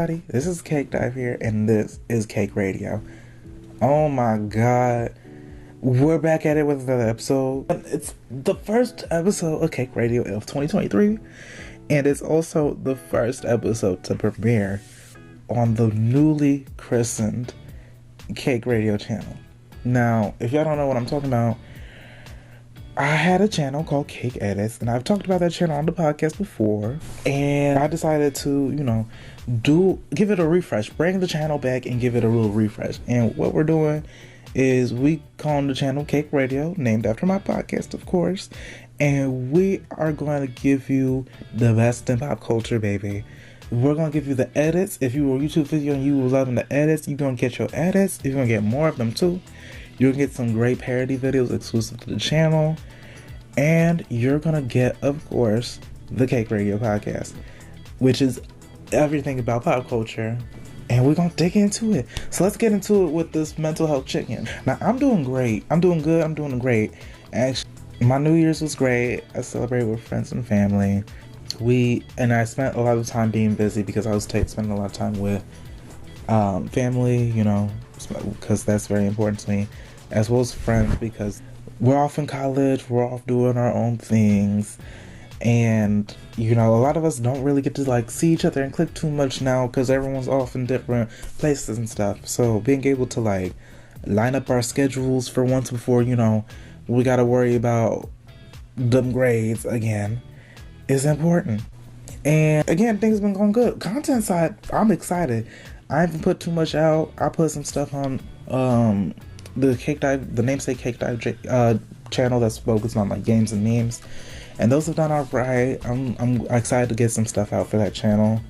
everybody, this is CakeDive here, and this is Cake Radio. Oh my god, we're back at it with another episode. It's the first episode of Cake Radio of 2023, and it's also the first episode to premiere on the newly christened Cake Radio channel. Now, if y'all don't know what I'm talking about, I had a channel called Cake Edits, and I've talked about that channel on the podcast before, and I decided to, give it a refresh, bring the channel back and give it a little refresh. And what we're doing is we calling the channel Cake Radio, named after my podcast, of course, and we are going to give you the best in pop culture, baby. We're going to give you the edits. If you were a YouTube video and you were loving the edits, you're going to get your edits. You're going to get more of them too. You're going to get some great parody videos exclusive to the channel. And you're going to get, of course, the Cake Radio podcast, which is everything about pop culture. And we're going to dig into it. So let's get into it with this mental health chicken. Now, I'm doing great. I'm doing good. I'm doing great. Actually, my New Year's was great. I celebrated with friends and family. I spent a lot of time being busy because I was spending a lot of time with family, because that's very important to me, as well as friends, because we're off in college, we're off doing our own things, and a lot of us don't really get to see each other and click too much now because everyone's off in different places and stuff. So being able to line up our schedules for once before we gotta worry about them grades again is important. And again, things have been going good. Content side, I'm excited. I haven't put too much out. I put some stuff on the CakeDive, the namesake CakeDive channel that's focused on games and memes, and those have done alright. I'm excited to get some stuff out for that channel.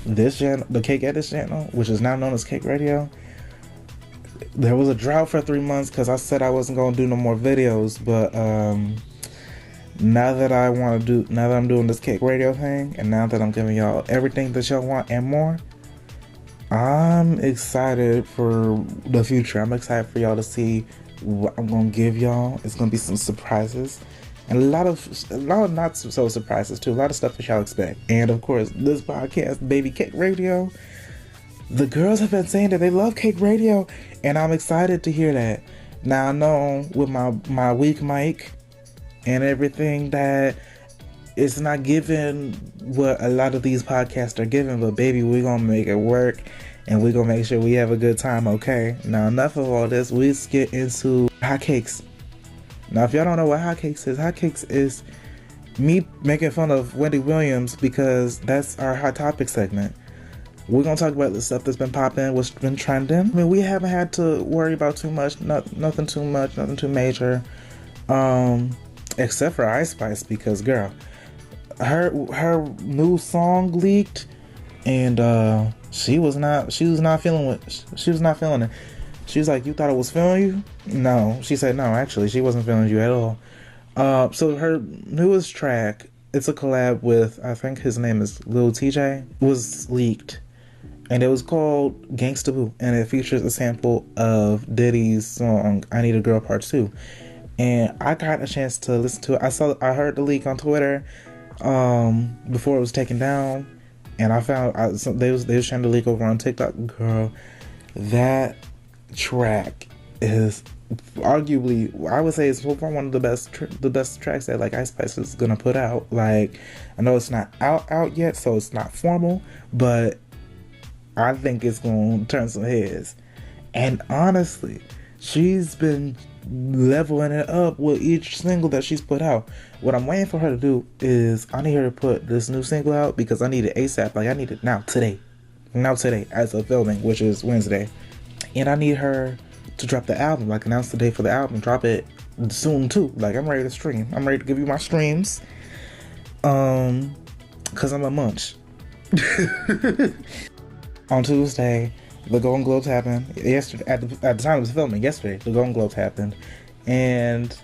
This channel, the Cake Edits channel, which is now known as Cake Radio, there was a drought for 3 months because I said I wasn't going to do no more videos, but now that I'm doing this Cake Radio thing, and now that I'm giving y'all everything that y'all want and more, I'm excited for the future. I'm excited for y'all to see what I'm gonna give y'all. It's gonna be some surprises, and a lot of not so surprises too. A lot of stuff that y'all expect. And of course, this podcast, baby, Cake Radio. The girls have been saying that they love Cake Radio, and I'm excited to hear that. Now I know with my weak mic and everything that it's not giving what a lot of these podcasts are giving, but baby, we're gonna make it work, and we're gonna make sure we have a good time, okay? Now, enough of all this, let's get into hotcakes. Now, if y'all don't know what hotcakes is me making fun of Wendy Williams, because that's our hot topic segment. We're gonna talk about the stuff that's been popping, what's been trending. I mean, we haven't had to worry about too much, nothing too much, nothing too major, except for Ice Spice, because girl, her new song leaked, and she was not feeling it. She was She was like, "You thought it was feeling you?" No, she said no. Actually, she wasn't feeling you at all. So her newest track, it's a collab with, I think his name is Lil TJ, was leaked, and it was called Gangsta Boo, and it features a sample of Diddy's song "I Need a Girl" Part 2. And I got a chance to listen to it. I heard the leak on Twitter before it was taken down, and I found they was trying to leak over on TikTok. Girl, that track is arguably, I would say, it's one of the best tracks that Ice Spice is gonna put out. I know it's not out yet, so it's not formal, but I think it's gonna turn some heads. And honestly, she's been leveling it up with each single that she's put out. What I'm waiting for her to do is, I need her to put this new single out, because I need it ASAP. I need it now, today, as of filming, which is Wednesday. And I need her to drop the album, announce the date for the album, drop it soon too. I'm ready to stream. I'm ready to give you my streams, because I'm a munch. On Tuesday, the Golden Globes happened. Yesterday, at the time of the filming, yesterday, the Golden Globes happened, and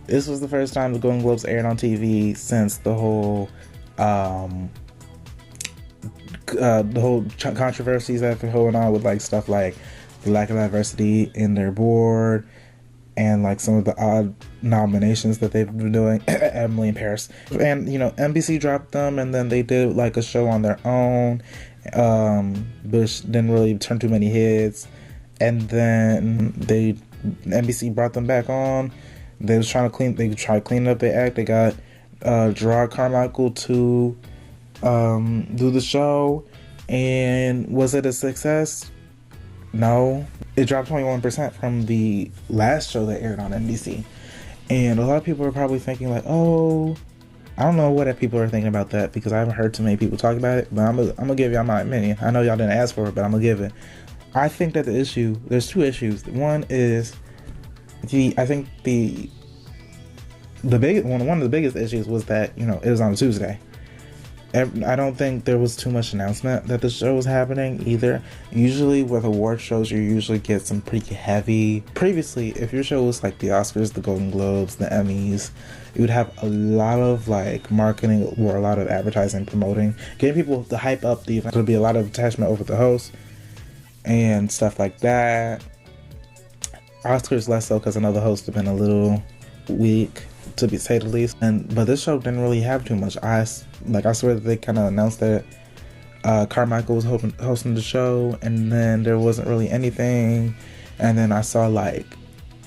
this was the first time the Golden Globes aired on TV since the whole controversies that have been going on with stuff like the lack of diversity in their board, and like some of the odd nominations that they've been doing. Emily in Paris, and you know, NBC dropped them, and then they did like a show on their own, which didn't really turn too many hits, and then NBC brought them back on. They tried to clean up their act. They got Gerard Carmichael to do the show, and was it a success? No. It dropped 21% from the last show that aired on NBC. And a lot of people are probably thinking like, oh, I don't know what people are thinking about that, because I haven't heard too many people talk about it, but I'm gonna give y'all my opinion. I know y'all didn't ask for it, but I'm gonna give it. I think that there's two issues. One is I think one of the biggest issues was that, you know, it was on Tuesday. I don't think there was too much announcement that the show was happening either. Usually with award shows, you usually get some pretty heavy. Previously, if your show was like the Oscars, the Golden Globes, the Emmys, you would have a lot of like marketing or a lot of advertising, promoting, getting people to hype up the event. There would be a lot of attachment over the host and stuff like that. Oscars less so, because I know the hosts have been a little weak, to say the least. But this show didn't really have too much. I swear that they kind of announced that Carmichael was hosting the show, and then there wasn't really anything. And then I saw, like,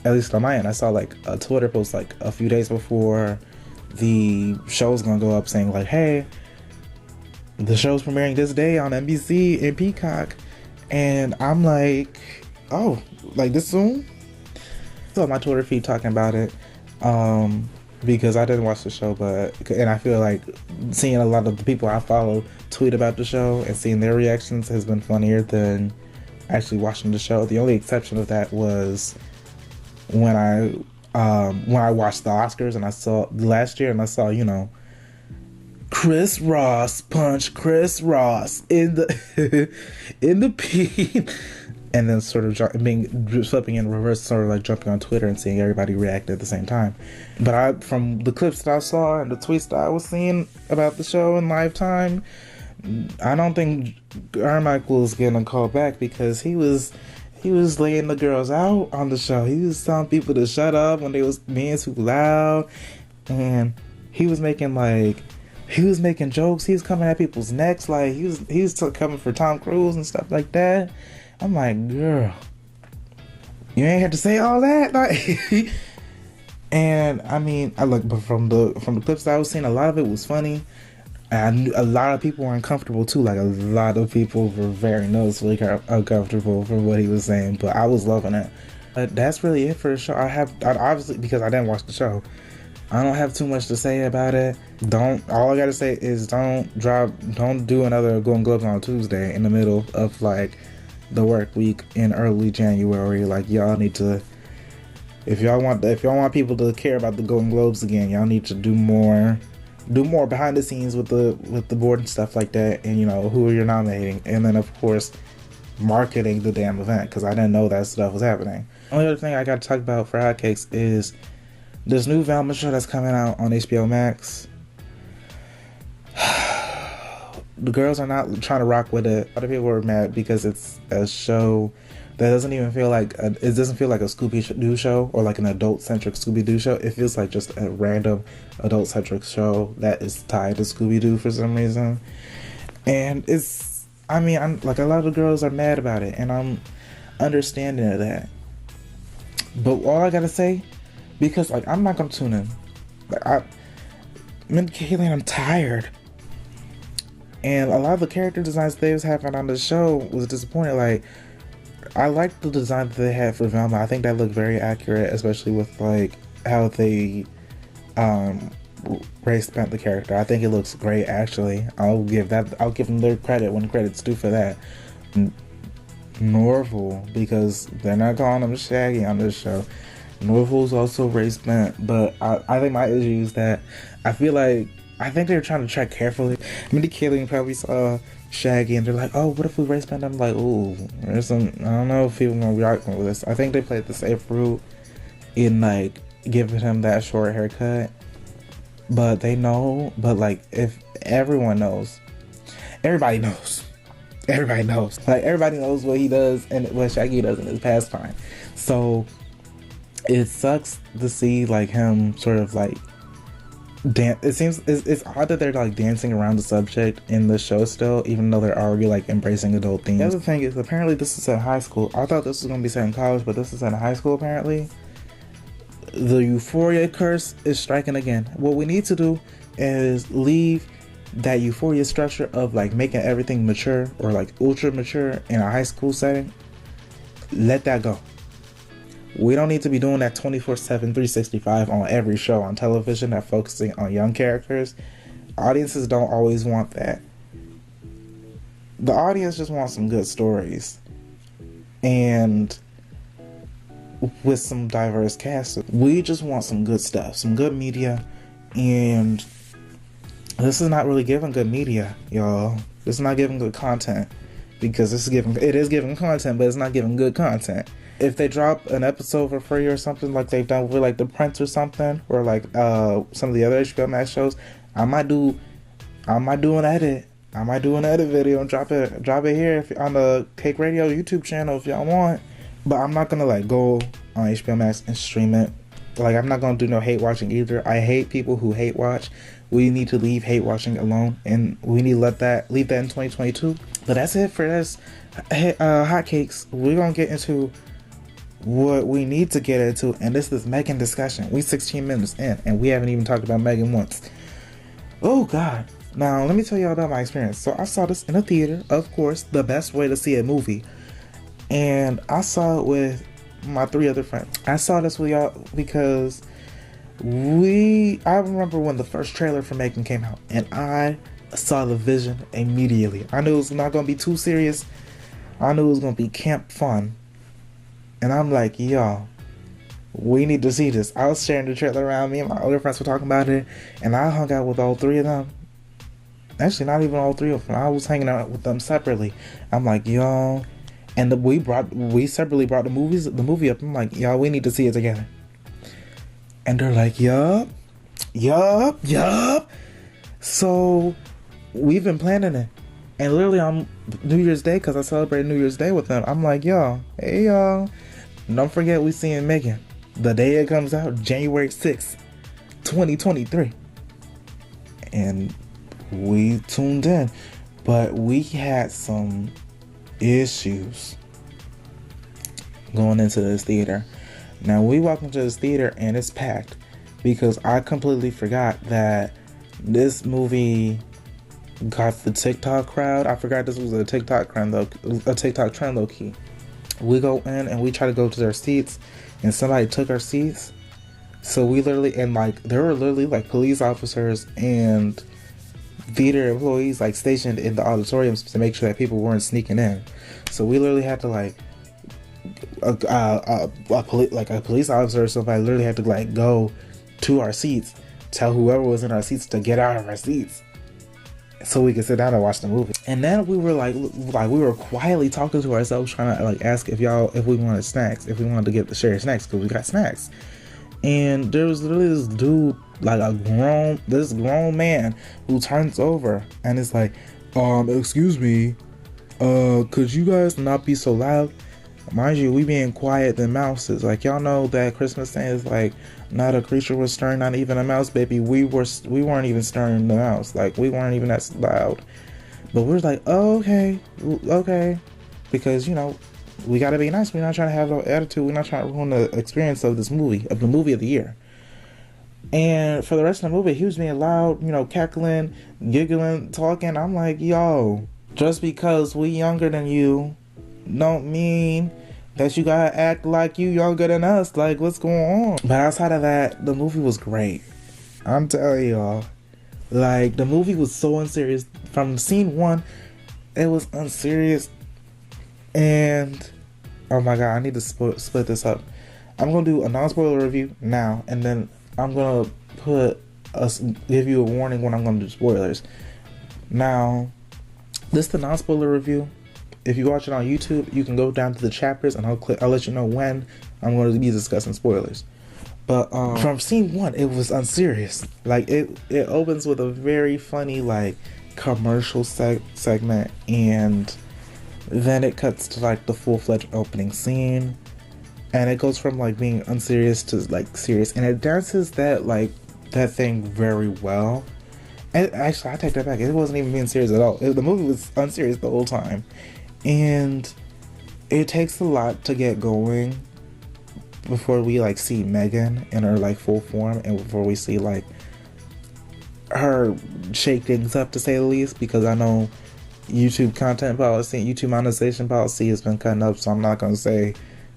at least on my end, I saw like a Twitter post like a few days before the show was gonna go up saying like, hey, the show's premiering this day on NBC and Peacock. And I'm like, oh, like this soon? So my Twitter feed talking about it. Because I didn't watch the show, and I feel like seeing a lot of the people I follow tweet about the show and seeing their reactions has been funnier than actually watching the show. The only exception of that was when I watched the Oscars, and I saw last year, and I saw, you know, Chris Ross punch Chris Ross in the in the pee. And then sort of flipping in reverse, sort of like jumping on Twitter and seeing everybody react at the same time. But from the clips that I saw and the tweets that I was seeing about the show in live time, I don't think Carmichael was getting a call back, because he was laying the girls out on the show. He was telling people to shut up when they was being too loud, and he was making jokes. He was coming at people's necks, like he was coming for Tom Cruise and stuff like that. I'm like, girl, you ain't had to say all that, like. And I mean, but from the clips that I was seeing, a lot of it was funny, and a lot of people were uncomfortable too. Like, a lot of people were very noticeably uncomfortable from what he was saying, but I was loving it. But that's really it for the show. I obviously, because I didn't watch the show, I don't have too much to say about it. All I gotta say is don't do another Golden Globes on Tuesday in the middle of like the work week in early January. Like, y'all need to, if y'all want people to care about the Golden Globes again, y'all need to do more behind the scenes with the board and stuff like that, and you know who you're nominating, and then of course marketing the damn event, because I didn't know that stuff was happening. The only other thing I gotta talk about for hotcakes is this new Velma show that's coming out on HBO Max. The girls are not trying to rock with it. A lot of people are mad because it's a show that doesn't feel like a Scooby-Doo show, or like an adult-centric Scooby-Doo show. It feels like just a random adult-centric show that is tied to Scooby-Doo for some reason. And I'm like, a lot of the girls are mad about it, and I'm understanding of that. But all I gotta say, because like I'm not gonna tune in. Like, I'm tired. And a lot of the character designs they was having on the show was disappointing. Like, I liked the design that they had for Velma. I think that looked very accurate, especially with like how they Ray spent the character. I think it looks great, actually. I'll give them their credit when credit's due for that. Norval, because they're not calling him Shaggy on this show. Norval's also Ray spent, but I think my issue is that I think they're trying to tread carefully. Mindy Kaling probably saw Shaggy and they're like, oh, what if we race band? I'm like, ooh, I don't know if people gonna react with this. I think they played the safe route in like giving him that short haircut, but like, if everybody knows, like everybody knows what he does and what Shaggy does in his pastime. So it sucks to see like him sort of like it seems it's odd that they're like dancing around the subject in the show still, even though they're already like embracing adult themes. The other thing is, apparently this is at high school. I thought this was gonna be set in college, but this is at high school apparently. The euphoria curse is striking again. What we need to do is leave that euphoria structure of like making everything mature or like ultra mature in a high school setting. Let that go. We don't need to be doing that 24/7, 365 on every show on television that focusing on young characters. Audiences don't always want that. The audience just wants some good stories. And with some diverse casts. We just want some good stuff, some good media, and this is not really giving good media, y'all. This is not giving good content, because it is giving content, but it's not giving good content. If they drop an episode for free or something like they've done with like The Prince or something, or like some of the other HBO Max shows, I might do an edit. I might do an edit video and drop it here on the Cake Radio YouTube channel if y'all want. But I'm not gonna like go on HBO Max and stream it. Like, I'm not gonna do no hate watching either. I hate people who hate watch. We need to leave hate watching alone, and we need to leave that in 2022. But that's it for this hotcakes. We're gonna get into what we need to get into, and this is M3GAN discussion. We 16 minutes in, and we haven't even talked about M3GAN once. Oh God! Now let me tell y'all about my experience. So I saw this in a theater, of course, the best way to see a movie. And I saw it with my 3 other friends. I saw this with y'all because I remember when the first trailer for M3GAN came out, and I saw the vision immediately. I knew it was not going to be too serious. I knew it was going to be camp fun. And I'm like, y'all, we need to see this. I was sharing the trailer around. Me and my other friends were talking about it, and I hung out with all 3 of them. Actually, not even all 3 of them. I was hanging out with them separately. I'm like, y'all. And we separately brought the movie up. I'm like, y'all, we need to see it together. And they're like, yup. So we've been planning it. And literally on New Year's Day, because I celebrated New Year's Day with them, I'm like, y'all, hey y'all, don't forget we seeing M3GAN. The day it comes out, January 6th, 2023. And we tuned in. But we had some issues going into this theater. Now we walk into this theater and it's packed, because I completely forgot that this movie got the TikTok crowd. I forgot this was a TikTok trend low key. We go in and we try to go to their seats, and somebody took our seats. So we literally, and like there were literally like police officers and theater employees like stationed in the auditoriums to make sure that people weren't sneaking in. So we literally had to like a police officer or somebody literally had to like go to our seats, tell whoever was in our seats to get out of our seats so we could sit down and watch the movie. And then we were like we were quietly talking to ourselves, trying to like ask if we wanted snacks, if we wanted to get the share snacks, because we got snacks. And there was literally this dude, like this grown man, who turns over and is like, excuse me, could you guys not be so loud? Mind you, we being quiet than mouses. Like, y'all know that Christmas saying is like, not a creature was stirring, not even a mouse, baby. We weren't even stirring the mouse. Like, we weren't even that loud. But we're like, oh, okay. Because, you know, we gotta be nice. We're not trying to have no attitude. We're not trying to ruin the experience of this movie, of the movie of the year. And for the rest of the movie, he was being loud, you know, cackling, giggling, talking. I'm like, yo, just because we younger than you don't mean that you gotta act like you younger than us. Like, what's going on? But outside of that, the movie was great. I'm telling y'all. Like, the movie was so unserious. From scene 1, it was unserious. And, oh my god, I need to split this up. I'm gonna do a non-spoiler review now, and then I'm gonna give you a warning when I'm gonna do spoilers. Now, this is the non-spoiler review. If you watch it on YouTube, you can go down to the chapters, and I'll let you know when I'm going to be discussing spoilers. But from scene 1, it was unserious. Like, it opens with a very funny like commercial segment, and then it cuts to like the full-fledged opening scene, and it goes from like being unserious to like serious, and it dances that thing very well. And actually, I take that back. It wasn't even being serious at all. The movie was unserious the whole time, and it takes a lot to get going before we like see M3GAN in her like full form, and before we see like her shake things up, to say the least, because I know YouTube content policy, YouTube monetization policy has been cutting up, so I'm not gonna say,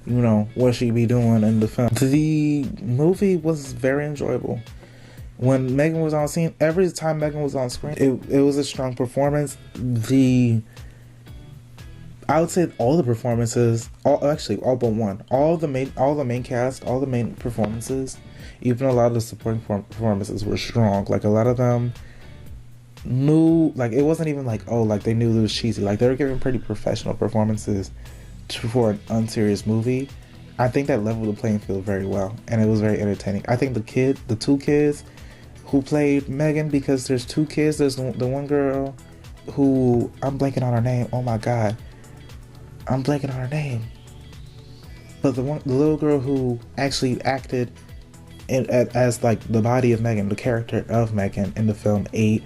you know, what she be doing in the film. The movie was very enjoyable. When M3GAN was on scene, every time M3GAN was on screen, it was a strong performance. I would say all the performances, all but one, all the main cast, all the main performances, even a lot of the supporting performances were strong. Like a lot of them knew, like it wasn't even like, oh, like they knew it was cheesy. Like they were giving pretty professional performances for an unserious movie. I think that leveled the playing field very well, and it was very entertaining. I think the two kids who played M3GAN, because there's two kids. There's the one girl who, I'm blanking on her name. Oh my god, I'm blanking on her name. But the little girl who actually acted as like the body of M3GAN, the character of M3GAN in the film 8,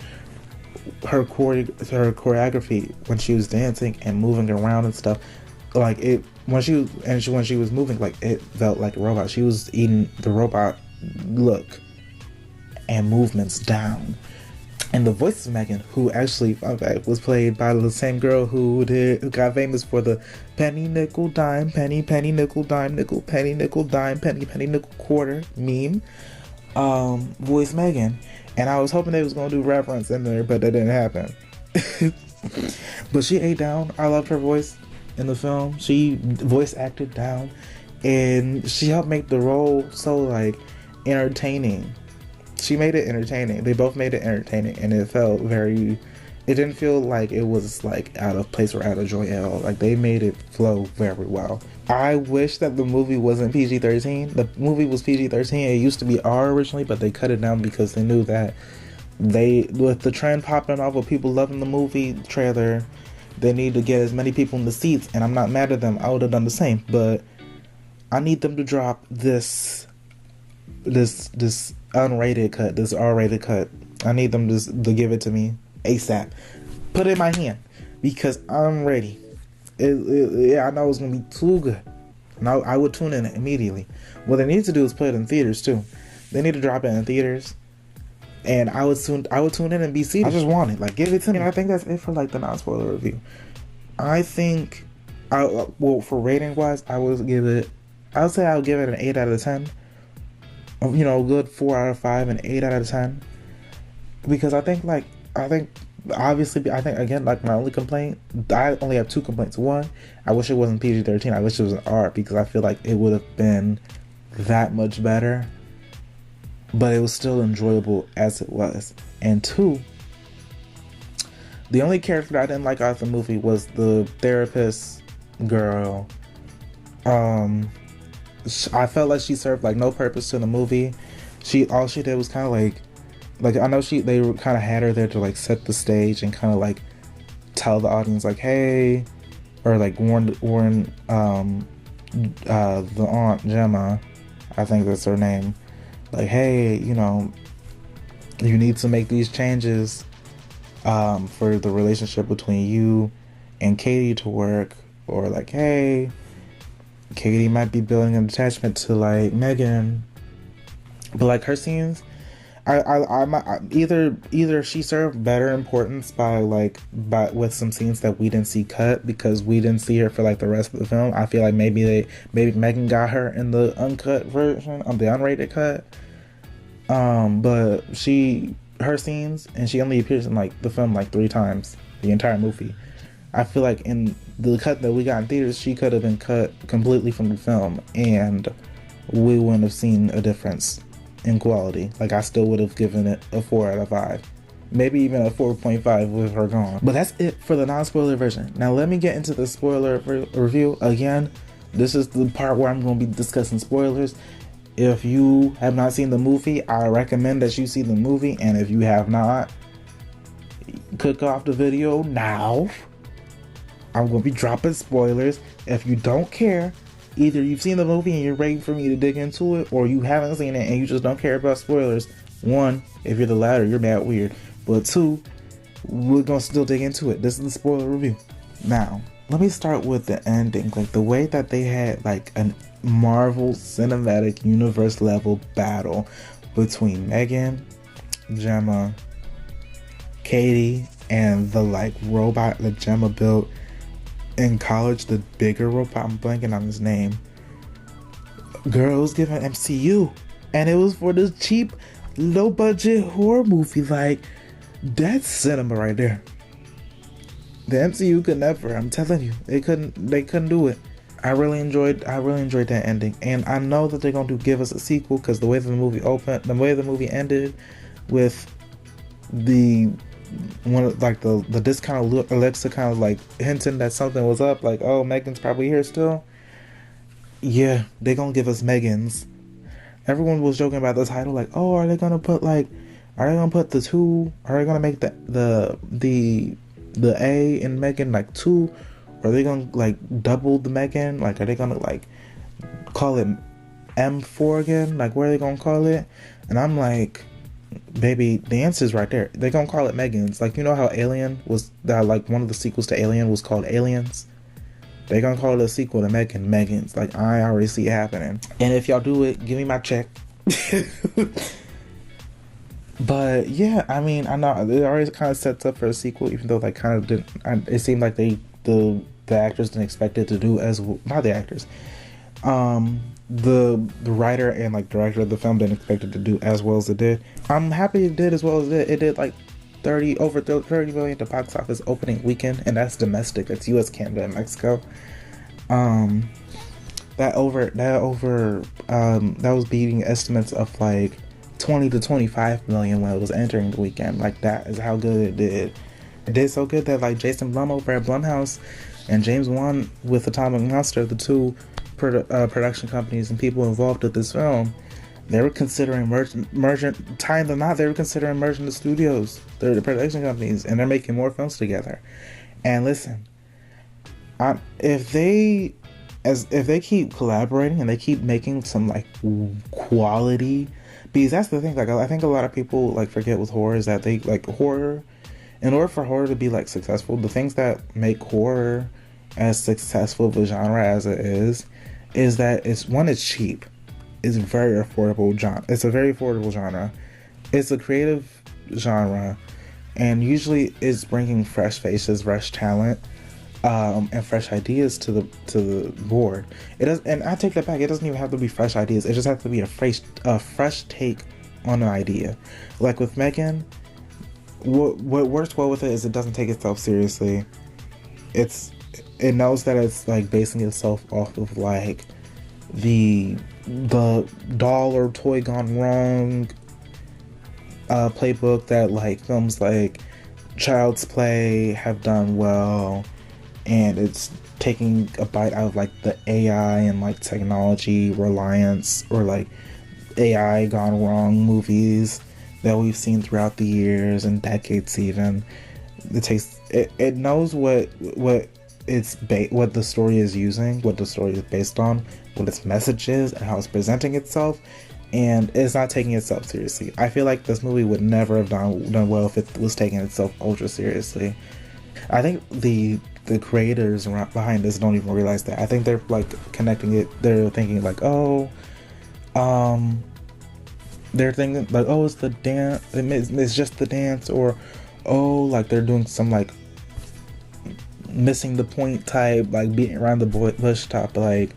her choreography when she was dancing and moving around and stuff, like it when she was moving, like it felt like a robot. She was eating the robot look and movements down. And the voice of M3GAN, who actually, fun fact, was played by the same girl who got famous for the penny, nickel, dime, penny, penny, nickel, dime, nickel, penny, nickel, dime, penny, penny, nickel, quarter meme. Voice M3GAN. And I was hoping they was going to do reference in there, but that didn't happen. But she ate down. I loved her voice in the film. She voice acted down. And she helped make the role so, like, entertaining. She made it entertaining. They both made it entertaining, and it felt very, it didn't feel like it was like out of place or out of joint at all. Like they made it flow very well. I wish that the movie wasn't PG-13. The movie was PG-13. It used to be R originally, but they cut it down because they knew that with the trend popping off of people loving the movie trailer, they need to get as many people in the seats, and I'm not mad at them. I would have done the same, but I need them to drop this unrated cut, this R-rated cut. I need them to give it to me ASAP. Put it in my hand, because I'm ready. Yeah, I know it's gonna be too good. Now I would tune in immediately. What they need to do is put it in theaters too. They need to drop it in theaters, and I would tune in and be seated. I just want it. Like, give it to me. And I think that's it for like the non-spoiler review. I think, for rating wise, I would say I would give it an 8 out of 10. You know, a good 4 out of 5 and 8 out of 10. Because I think obviously, I think, again, like my only complaint, I only have 2 complaints. One, I wish it wasn't PG-13. I wish it was an R, because I feel like it would have been that much better. But it was still enjoyable as it was. And 2, the only character that I didn't like out of the movie was the therapist girl. I felt like she served like no purpose to the movie. All she did was kind of like I know they kind of had her there to like set the stage and kind of like tell the audience like, hey, or like warn the aunt Gemma, I think that's her name, like, hey, you know, you need to make these changes for the relationship between you and Katie to work, or like, hey, Katie might be building an attachment to like M3GAN, but like her scenes, either she served better importance by with some scenes that we didn't see cut, because we didn't see her for like the rest of the film. I feel like maybe M3GAN got her in the uncut version, the unrated cut. But her scenes, and she only appears in like the film like 3 times the entire movie. I feel like in the cut that we got in theaters, she could have been cut completely from the film, and we wouldn't have seen a difference in quality. Like, I still would have given it a 4 out of 5. Maybe even a 4.5 with her gone. But that's it for the non-spoiler version. Now let me get into the spoiler review. Again, this is the part where I'm going to be discussing spoilers. If you have not seen the movie, I recommend that you see the movie. And if you have not, click off the video now. I'm going to be dropping spoilers. If you don't care, Either you've seen the movie and you're ready for me to dig into it, or you haven't seen it and you just don't care about spoilers. One, if you're the latter, you're mad weird. But two, we're gonna still dig into it. This is the spoiler review. Now, let me start with the ending. Like the way that they had like a Marvel Cinematic Universe level battle between M3GAN, Gemma, Katie, and the like robot that Gemma built in college, the bigger robot. I'm blanking on his name. Girl, it was given MCU, and it was for this cheap, low budget horror movie. Like, that's cinema right there. The MCU could never. I'm telling you, they couldn't do it. I really enjoyed that ending, and I know that they're going to give us a sequel because the way the movie ended, with the one like the discount Alexa kind of like hinting that something was up, like, oh, M3GAN's probably here still. Yeah, they're gonna give us M3GANs. Everyone was joking about the title, like, oh, are they gonna put the two? Are they gonna make the A in M3GAN like 2? Or are they gonna like double the M3GAN? Like, are they gonna like call it M4 again? Like, what are they gonna call it? And I'm like, baby, the answer's right there. They're gonna call it M3GANs. Like, you know how Alien was, that like one of the sequels to Alien was called Aliens? They're gonna call it a sequel to M3GANs. Like, I already see it happening. And if y'all do it, give me my check. But yeah, I mean, I know it already kind of sets up for a sequel, even though they kind of didn't. It seemed like the actors didn't expect it to do as well. Not the actors. The writer and like director of the film didn't expect it to do as well as it did. I'm happy it did as well as it did. It did like over 30 million to box office opening weekend, and that's domestic. That's US, Canada, and Mexico. That was beating estimates of like 20 to 25 million when it was entering the weekend. Like, that is how good it did. It did so good that like Jason Blum over at Blumhouse and James Wan with Atomic Monster, the two production companies and people involved with this film, they were considering tying the knot. They were considering merging the studios, the production companies, and they're making more films together. And listen, if they keep collaborating and they keep making some like quality, because that's the thing. Like, I think a lot of people like forget with horror is that they like horror. In order for horror to be like successful, the things that make horror as successful of a genre as it is that it's cheap. It's very affordable genre. It's a very affordable genre. It's a creative genre, and usually it's bringing fresh faces, fresh talent, and fresh ideas to the board. It does, and I take that back. It doesn't even have to be fresh ideas. It just has to be a fresh take on an idea. Like with M3GAN, what works well with it is it doesn't take itself seriously. It knows that it's like basing itself off of like the doll or toy gone wrong playbook that like films like Child's Play have done well, and it's taking a bite out of like the AI and like technology reliance, or like AI gone wrong movies that we've seen throughout the years and decades even. It knows what the story is using, what the story is based on, what its message is, and how it's presenting itself, and it's not taking itself seriously. I feel like this movie would never have done well if it was taking itself ultra seriously. I think the creators behind this don't even realize that. I think they're like connecting it. They're thinking like, they're thinking like, oh, it's the dance. It's just the dance, or oh, like they're doing some like missing the point type, like beating around the bush type, like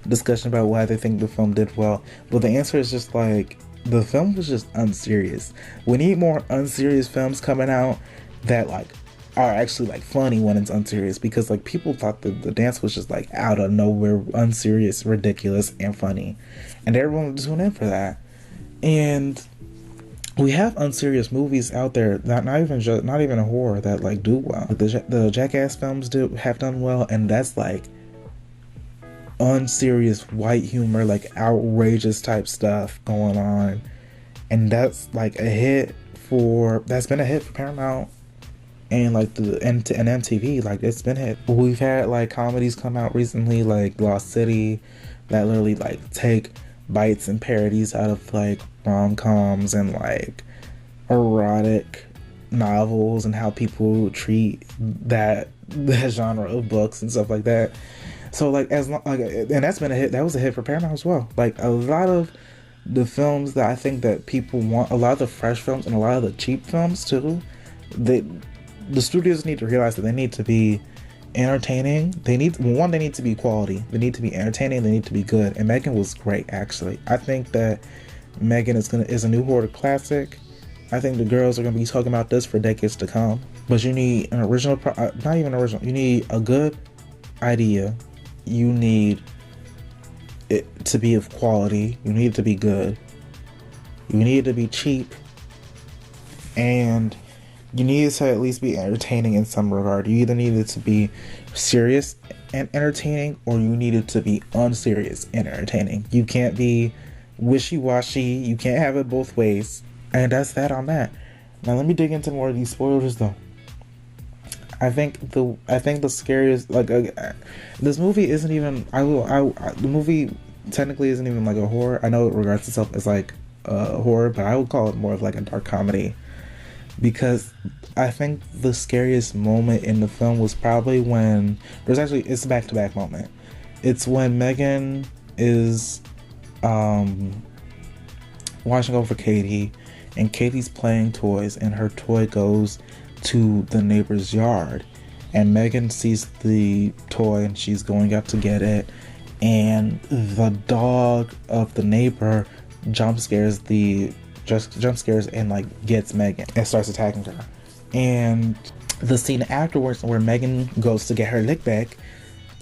discussion about why they think the film did well. But the answer is just like, the film was just unserious. We need more unserious films coming out that like are actually like funny when it's unserious, because like people thought that the dance was just like out of nowhere, unserious, ridiculous, and funny, and everyone would tune in for that. And we have unserious movies out there that not even a horror that like do well. Like the Jackass films have done well, and that's like unserious white humor, like outrageous type stuff going on, and that's like that's been a hit for Paramount and like and MTV, like it's been hit. We've had like comedies come out recently, like Lost City, that literally like take bites and parodies out of like rom-coms and like erotic novels and how people treat that genre of books and stuff like that. So like and that's been a hit. That was a hit for Paramount as well. Like a lot of the films that I think that people want, a lot of the fresh films and a lot of the cheap films too, the studios need to realize that they need to be entertaining. They need to be quality. They need to be entertaining. They need to be good. And M3GAN was great, actually. I think that M3GAN is a new horror classic. I think the girls are gonna be talking about this for decades to come. But you need an original, not even original. You need a good idea. You need it to be of quality. You need it to be good. You need it to be cheap, and you need it to at least be entertaining in some regard. You either need it to be serious and entertaining, or you need it to be unserious and entertaining. You can't be wishy-washy. You can't have it both ways. And that's that on that. Now let me dig into more of these spoilers though. I think the scariest, like this movie isn't even, the movie technically isn't even like a horror. I know it regards itself as like a horror, but I would call it more of like a dark comedy, because I think the scariest moment in the film was probably when it's a back-to-back moment. It's when M3GAN is watching over Katie, and Katie's playing toys, and her toy goes to the neighbor's yard, and M3GAN sees the toy and she's going up to get it, and the dog of the neighbor jump scares and like gets M3GAN and starts attacking her. And the scene afterwards where M3GAN goes to get her lick back,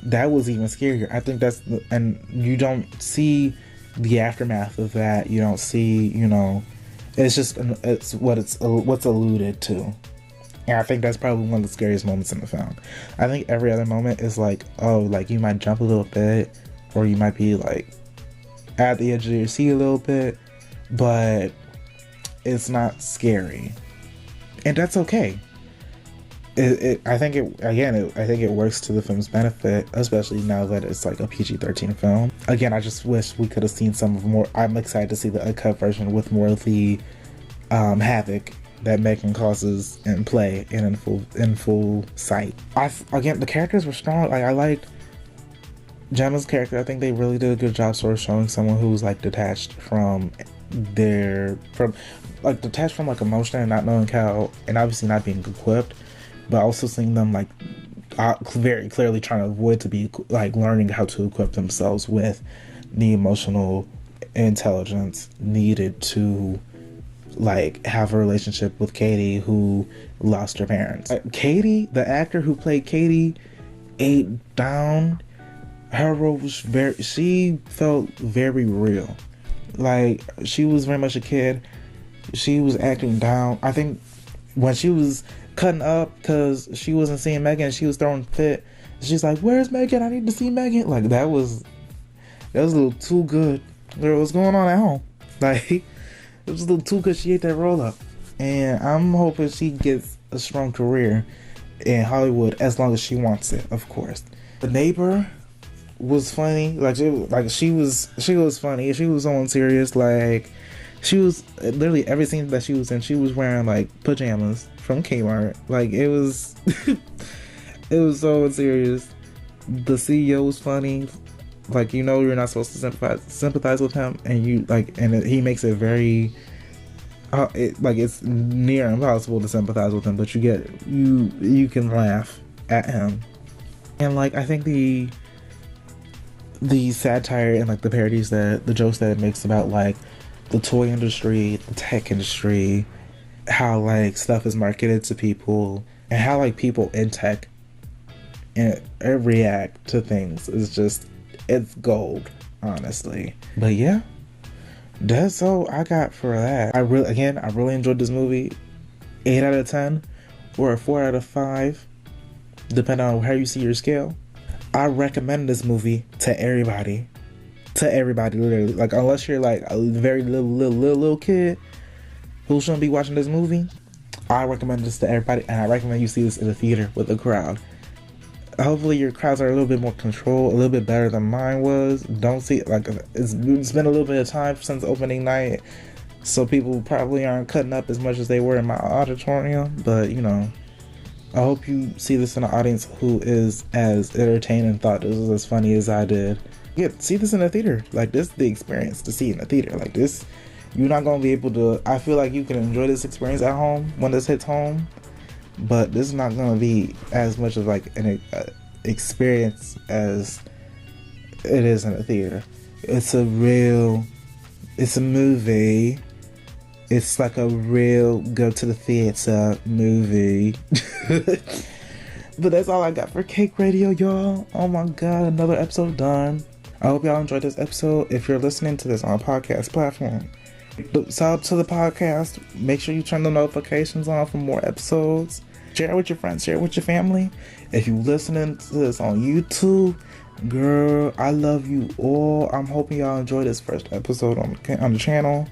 that was even scarier. I think and you don't see the aftermath of that. You don't see, it's what's alluded to. And I think that's probably one of the scariest moments in the film. I think every other moment is like, oh, like you might jump a little bit, or you might be like at the edge of your seat a little bit, but it's not scary, and that's okay. I think it works to the film's benefit, especially now that it's like a PG-13 film. Again, I just wish we could have seen some more. I'm excited to see the uncut version with more of the havoc that M3GAN causes in play and in full sight. Again, the characters were strong. Like, I liked Gemma's character. I think they really did a good job sort of showing someone who's like detached from like emotion and not knowing how, and obviously not being equipped, but also seeing them like very clearly trying to avoid to be like learning how to equip themselves with the emotional intelligence needed to like have a relationship with Katie, who lost her parents. Katie, the actor who played Katie, ate down. Her role was she felt very real. Like, she was very much a kid. She was acting down. I think when she was cutting up because she wasn't seeing M3GAN, she was throwing fit. She's like, "Where's M3GAN? I need to see M3GAN." Like, that was a little too good. Girl, what's going on at home? Like, it was a little too good. She ate that roll up. And I'm hoping she gets a strong career in Hollywood as long as she wants it, of course. The neighbor was funny. She was funny. She was on serious. Like, she was literally every scene that she was in, she was wearing like pajamas from Kmart. Like, it was it was so serious. The CEO was funny. Like, you're not supposed to sympathize with him, and he makes it very it's near impossible to sympathize with him, but you can laugh at him. And like, I think the satire and like the parodies, that the jokes that it makes about like the toy industry, the tech industry, how like stuff is marketed to people, and how like people in tech and react to things is just, it's gold, honestly. But yeah, that's all I got for that. I really enjoyed this movie. 8 out of 10 or a 4 out of 5, depending on how you see your scale. I recommend this movie to everybody. Literally. Like, unless you're like a very little kid who shouldn't be watching this movie, I recommend this to everybody, and I recommend you see this in the theater with a crowd. Hopefully your crowds are a little bit more controlled, a little bit better than mine was. Don't see it like it's been a little bit of time since opening night, so people probably aren't cutting up as much as they were in my auditorium. But you know, I hope you see this in an audience who is as entertained and thought this was as funny as I did. Yeah, see this in the theater. Like, this is the experience to see in the theater. Like, this, you're not gonna be able to. I feel like you can enjoy this experience at home when this hits home, but this is not gonna be as much of like an experience as it is in the theater. It's a movie. It's like a real go to the theater movie. But that's all I got for Cake Radio, y'all. Oh my god, another episode done. I hope y'all enjoyed this episode. If you're listening to this on a podcast platform, subscribe to the podcast. Make sure you turn the notifications on for more episodes. Share it with your friends. Share it with your family. If you're listening to this on YouTube, girl, I love you all. I'm hoping y'all enjoy this first episode on the channel.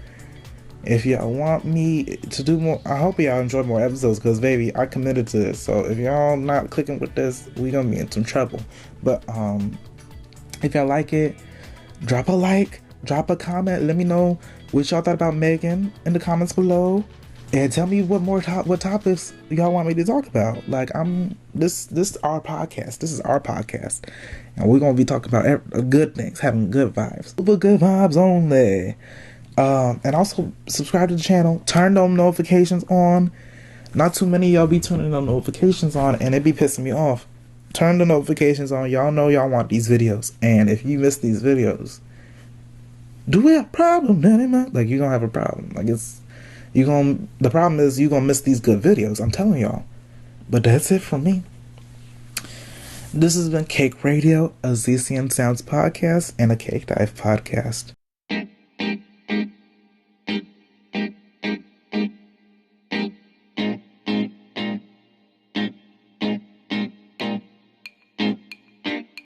If y'all want me to do more, I hope y'all enjoy more episodes, because baby, I committed to this. So if y'all not clicking with this, we gonna be in some trouble. But if y'all like it, drop a like, drop a comment. Let me know what y'all thought about M3GAN in the comments below, and tell me what topics y'all want me to talk about. Like, this is our podcast. This is our podcast, and we're gonna be talking about good things, having good vibes, but good vibes only. And also subscribe to the channel, turn those notifications on. Not too many of y'all be turning those notifications on, and it be pissing me off. Turn the notifications on. Y'all know y'all want these videos, and if you miss these videos, do we have a problem, man? Like, you're gonna have a problem. Like, the problem is you're gonna miss these good videos, I'm telling y'all. But that's it from me. This has been Cake Radio, a ZCN Sounds podcast, and a CakeDive podcast.